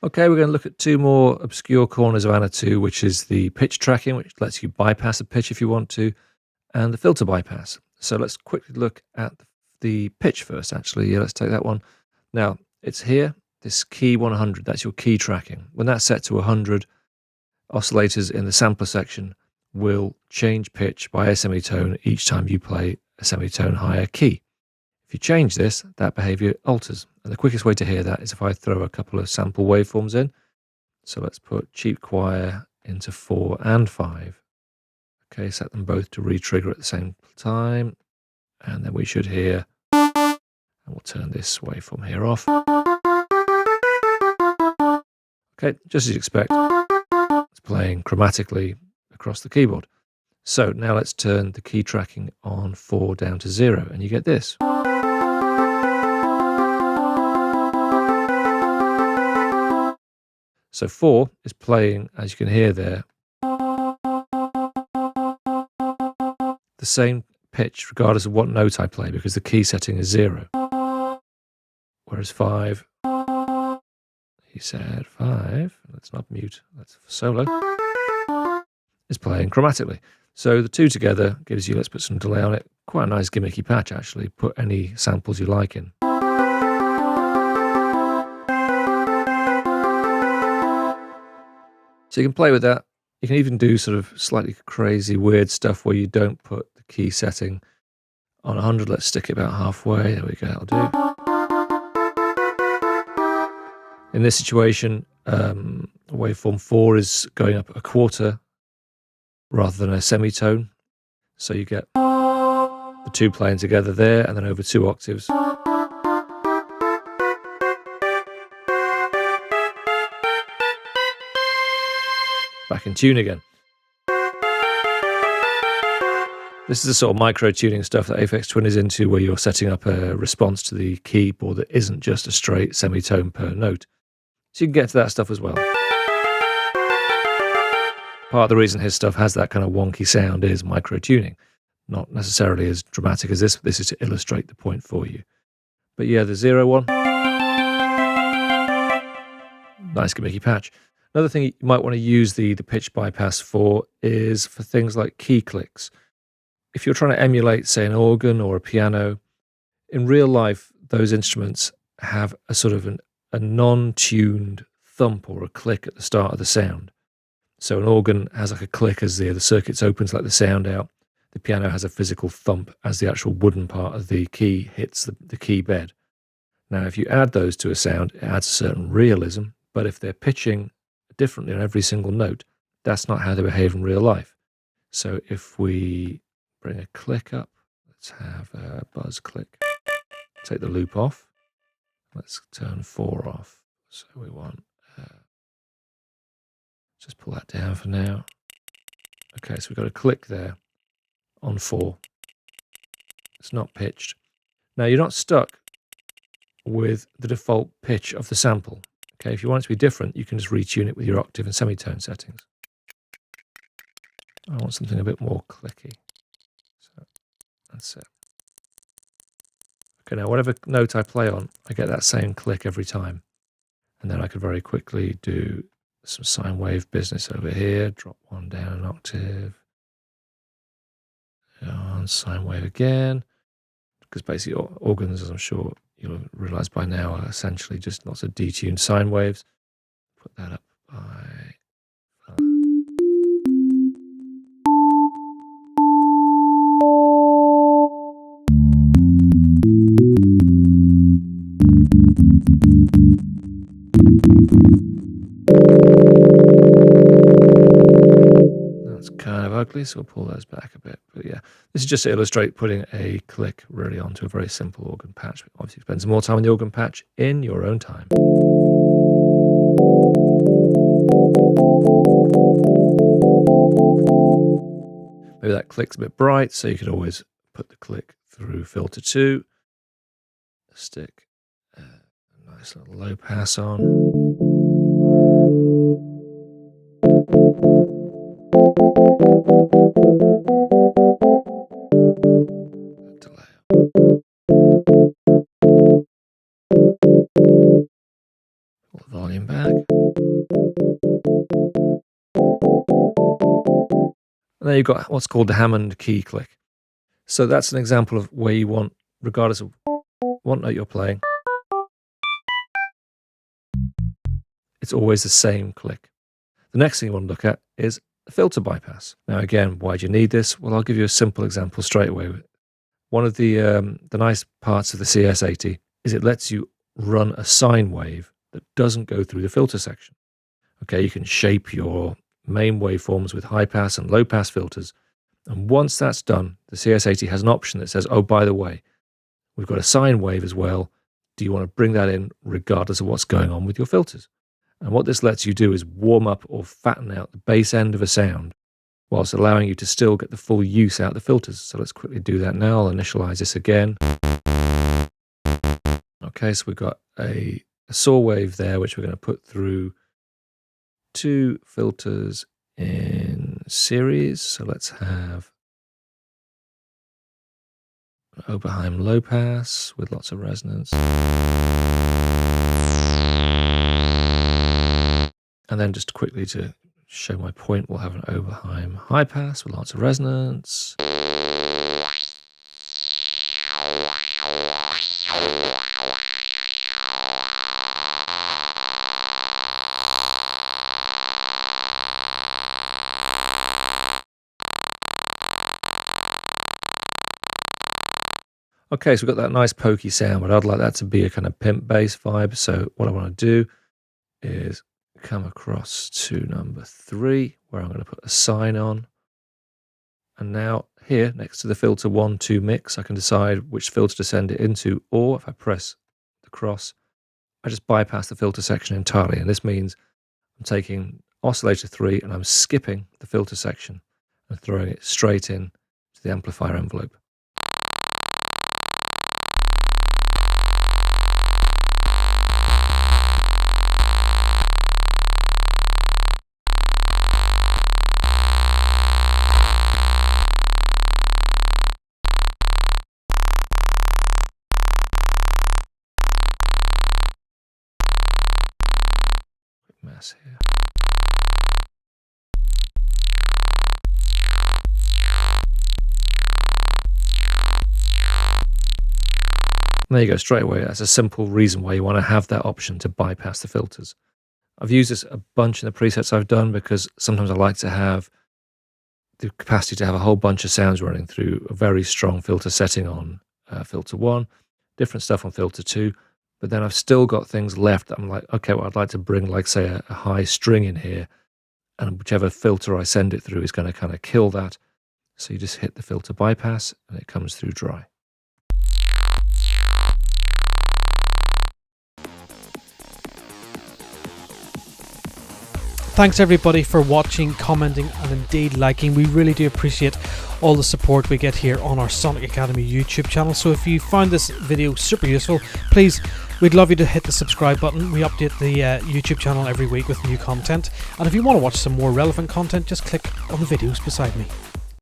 Okay, we're going to look at two more obscure corners of ANA 2, which is the pitch tracking, which lets you bypass a pitch if you want to, and the filter bypass. So let's quickly look at the pitch first, actually. Yeah, let's take that one. Now, it's here, this key 100, that's your key tracking. When that's set to 100, oscillators in the sampler section will change pitch by a semitone each time you play a semitone higher key. If you change this, that behavior alters. And the quickest way to hear that is if I throw a couple of sample waveforms in. So let's put cheap choir into 4 and 5. Okay, set them both to re-trigger at the same time. And then we should hear, and we'll turn this waveform here off. Okay, just as you'd expect, it's playing chromatically across the keyboard. So now let's turn the key tracking on 4 down to 0, and you get this. So 4 is playing, as you can hear there, the same pitch regardless of what note I play, because the key setting is 0. Whereas 5, he said 5, let's not mute, that's for solo, is playing chromatically. So the two together gives you, let's put some delay on it, quite a nice gimmicky patch actually. Put any samples you like in. So you can play with that. You can even do sort of slightly crazy, weird stuff where you don't put the key setting on 100. Let's stick it about halfway. There we go, that'll do. In this situation, waveform 4 is going up a quarter rather than a semitone. So you get the two playing together there and then over 2 octaves. Back in tune again. This is the sort of micro tuning stuff that Aphex Twin is into, where you're setting up a response to the keyboard that isn't just a straight semitone per note. So you can get to that stuff as well. Part of the reason his stuff has that kind of wonky sound is micro tuning. Not necessarily as dramatic as this, but this is to illustrate the point for you. But yeah, the 0 one, nice gimmicky patch. Another thing you might want to use the pitch bypass for is for things like key clicks. If you're trying to emulate, say, an organ or a piano, in real life, those instruments have a sort of a non-tuned thump or a click at the start of the sound. So an organ has like a click as the circuits open to let the sound out. The piano has a physical thump as the actual wooden part of the key hits the key bed. Now, if you add those to a sound, it adds a certain realism, but if they're pitching differently on every single note, that's not how they behave in real life. So if we bring a click up, let's have a buzz click, take the loop off, let's turn 4 off. So we want, just pull that down for now. Okay, so we've got a click there on 4. It's not pitched. Now you're not stuck with the default pitch of the sample. Okay, if you want it to be different, you can just retune it with your octave and semitone settings. I want something a bit more clicky. So that's it. Okay, now whatever note I play on, I get that same click every time. And then I could very quickly do some sine wave business over here, drop one down an octave, and sine wave again. Because basically organs, as I'm sure you'll realize by now, are essentially just lots of detuned sine waves. Put that up by... That's kind of ugly, so we'll pull those back a bit. But yeah, this is just to illustrate putting a click really onto a very simple organ patch. Obviously, spend some more time on the organ patch in your own time. Maybe that click's a bit bright, so you could always put the click through filter 2. Stick a nice little low pass on. Delay. All volume back. And there you've got what's called the Hammond Key Click. So that's an example of where you want, regardless of what note you're playing, it's always the same click. The next thing you want to look at is the filter bypass. Now again, why do you need this? Well, I'll give you a simple example straight away. One of the nice parts of the CS80 is it lets you run a sine wave that doesn't go through the filter section. Okay, you can shape your main waveforms with high pass and low pass filters. And once that's done, the CS80 has an option that says, oh, by the way, we've got a sine wave as well. Do you want to bring that in regardless of what's going on with your filters? And what this lets you do is warm up or fatten out the bass end of a sound whilst allowing you to still get the full use out of the filters. So let's quickly do that now. I'll initialize this again. Okay, so we've got a saw wave there, which we're going to put through two filters in series. So let's have an Oberheim low pass with lots of resonance. And then just quickly to show my point, we'll have an Oberheim high pass with lots of resonance. Okay, so we've got that nice pokey sound, but I'd like that to be a kind of pimp bass vibe. So what I want to do is come across to number 3, where I'm going to put a sine on. And now here, next to the filter 1, 2 mix, I can decide which filter to send it into, or if I press the cross, I just bypass the filter section entirely. And this means I'm taking oscillator 3 and I'm skipping the filter section and throwing it straight in to the amplifier envelope. Mess here. And there you go, straight away. That's a simple reason why you want to have that option to bypass the filters. I've used this a bunch in the presets I've done because sometimes I like to have the capacity to have a whole bunch of sounds running through a very strong filter setting on filter 1, different stuff on filter 2. But then I've still got things left that I'm like, okay, well, I'd like to bring, like, say, a high string in here, and whichever filter I send it through is going to kind of kill that. So you just hit the filter bypass, and it comes through dry. Thanks everybody for watching, commenting, and indeed liking. We really do appreciate all the support we get here on our Sonic Academy YouTube channel. So if you found this video super useful, please, we'd love you to hit the subscribe button. We update the YouTube channel every week with new content. And if you want to watch some more relevant content, just click on the videos beside me.